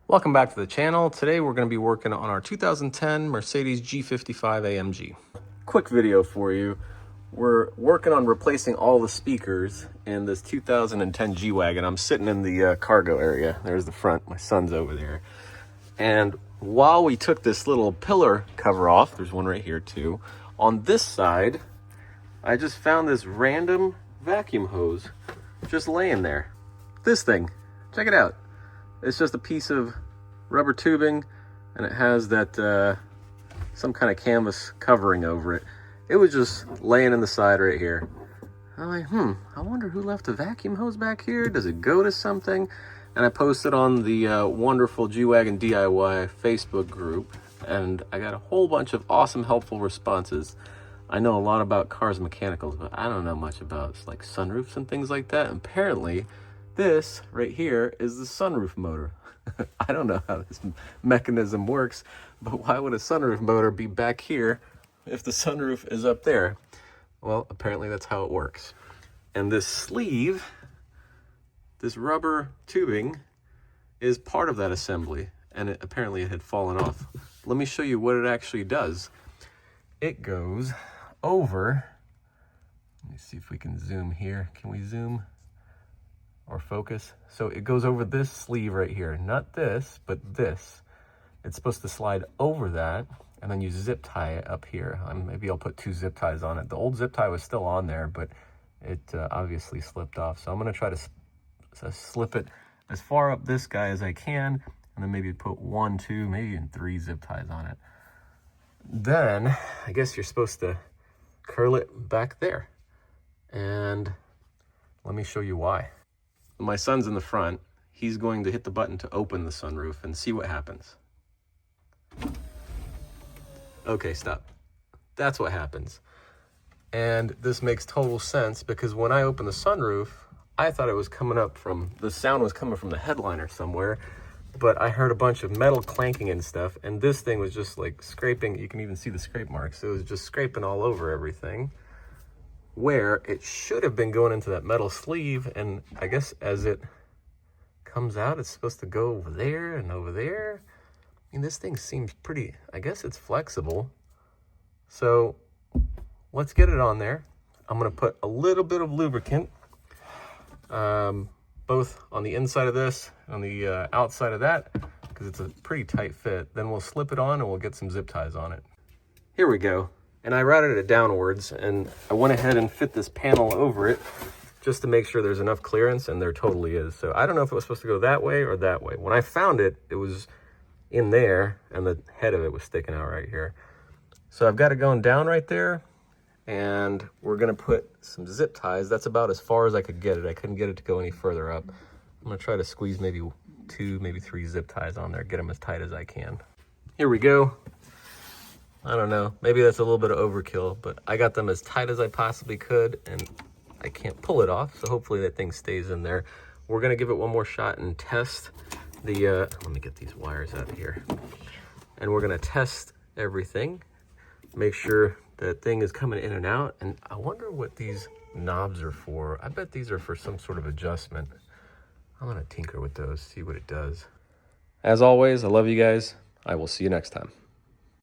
Welcome back to the channel. Today we're going to be working on our 2010 Mercedes G55 AMG. Quick video for you. We're working on replacing all the speakers in this 2010 G-Wagon. I'm sitting in the cargo area. There's the front. My son's over there. And while we took this little pillar cover off, there's one right here too, on this side, I just found this random vacuum hose just laying there. This thing, check it out. It's just a piece of rubber tubing, and it has that some kind of canvas covering over it. It was just laying in the side right here. I'm like, I wonder who left a vacuum hose back here. Does it go to something? And I posted on the wonderful G-Wagon DIY Facebook group, and I got a whole bunch of awesome, helpful responses. I know a lot about cars mechanicals, but I don't know much about like sunroofs and things like that. And apparently, this right here is the sunroof motor. I don't know how this mechanism works, but why would a sunroof motor be back here if the sunroof is up there? Well, apparently that's how it works. And this sleeve, this rubber tubing, is part of that assembly, and apparently it had fallen off. Let me show you what it actually does. It goes over, let me see if we can zoom here. Can we zoom or focus? So it goes over this sleeve right here, not this, but this. It's supposed to slide over that, and then you zip tie it up here. Maybe I'll put 2 zip ties on it. The old zip tie was still on there, but it obviously slipped off. So I'm gonna try to slip it as far up this guy as I can, and then maybe put 1, 2, maybe even 3 zip ties on it. Then I guess you're supposed to curl it back there. And let me show you why. My son's in the front. He's going to hit the button to open the sunroof and see what happens. Okay, stop. That's what happens. And this makes total sense because when I opened the sunroof, I thought it was coming up from, the sound was coming from the headliner somewhere, but I heard a bunch of metal clanking and stuff, and this thing was just like scraping. You can even see the scrape marks. It was just scraping all over everything, where it should have been going into that metal sleeve. And I guess as it comes out, it's supposed to go over there and over there. I mean, this thing seems pretty, I guess it's flexible. So let's get it on there. I'm gonna put a little bit of lubricant, both on the inside of this, on the outside of that, because it's a pretty tight fit. Then we'll slip it on and we'll get some zip ties on it. Here we go. And I routed it downwards, and I went ahead and fit this panel over it just to make sure there's enough clearance, and there totally is. So I don't know if it was supposed to go that way or that way. When I found it, it was in there, and the head of it was sticking out right here. So I've got it going down right there, and we're gonna put some zip ties. That's about as far as I could get it. I couldn't get it to go any further up. I'm gonna try to squeeze maybe 2, maybe 3 zip ties on there, get them as tight as I can. Here we go. I don't know, maybe that's a little bit of overkill, but I got them as tight as I possibly could, and I can't pull it off, so hopefully that thing stays in there. We're gonna give it one more shot and test the, let me get these wires out of here. And we're gonna test everything, make sure that thing is coming in and out, and I wonder what these knobs are for. I bet these are for some sort of adjustment. I'm gonna tinker with those, see what it does. As always, I love you guys. I will see you next time.